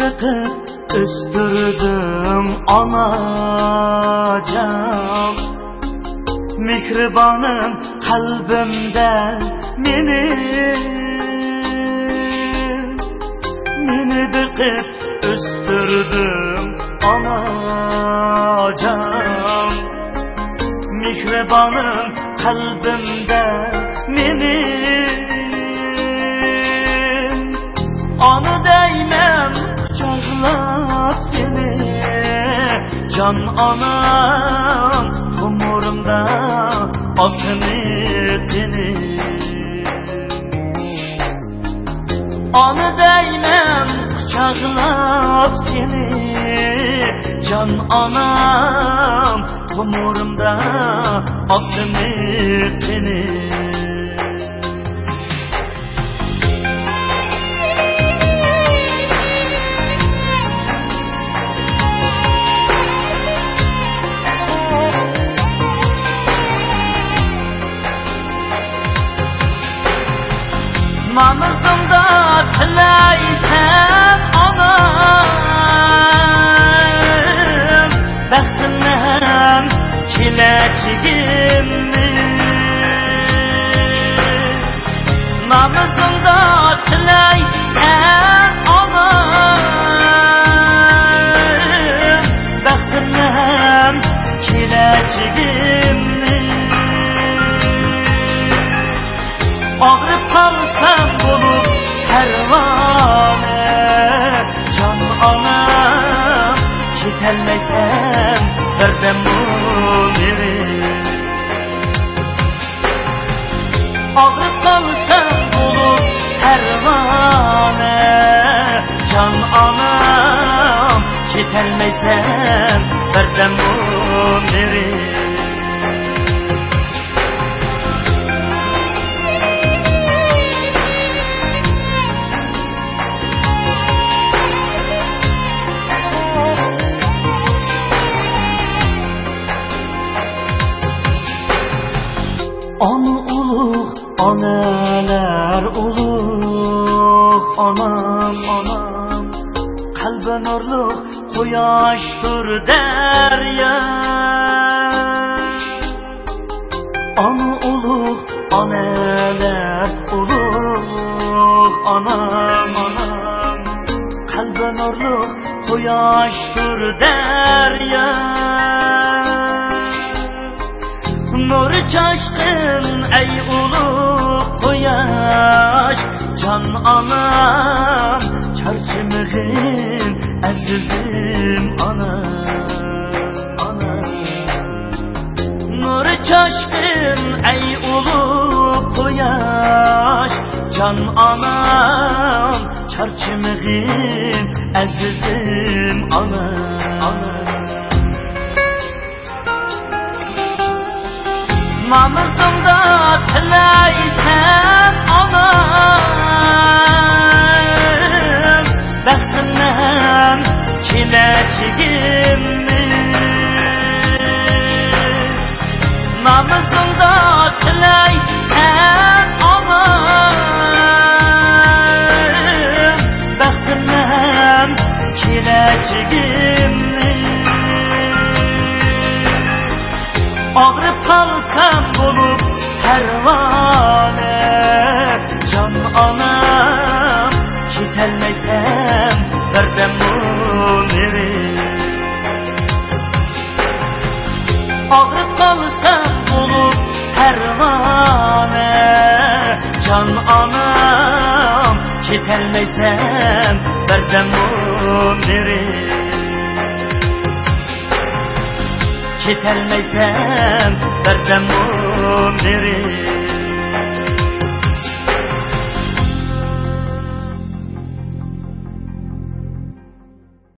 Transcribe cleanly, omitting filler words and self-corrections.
Bakıp üstürdüm anacan, mihribanım kalbimde meni bakıp üstürdüm anacan, mihribanım kalbimde meni anı değmem çağlap seni can anam umurumda akını dini anı değmem çağlap seni can anam umurumda akını dini Namazımda tileysen anam, bəxtimdən çiləcigimmi Namazımda tileysen anam, bəxtimdən çiləcigimmi Ağrıp kalsam bulup pervane can anam Gitelmeysem verdem mumiri Ağrıp kalsam bulup pervane can anam Gitelmeysem verdem mumiri Anı uluq, analar uluq, anam, anam Kalbe nurluq, quyoshdir derya Anı uluq, analar uluq, anam, anam Kalbe nurluq, quyoshdir derya Nur çaşkın ey uluq quyosh can anam Çarçımığın azizim anam Nur çaşkın ey uluq quyosh can anam Çarçımığın azizim anam Namazımda tileysen anam, bəxtimdən çiləcigimmi Namazımda tileysen anam, bəxtimdən çiləcigimmi Ağrıp kalsam bulup pervane can anam Gitelmeysem verdem mumiri Ağrıp kalsam bulup pervane can anam Ketolmaysan birdan beri, ketolmaysan birdan beri.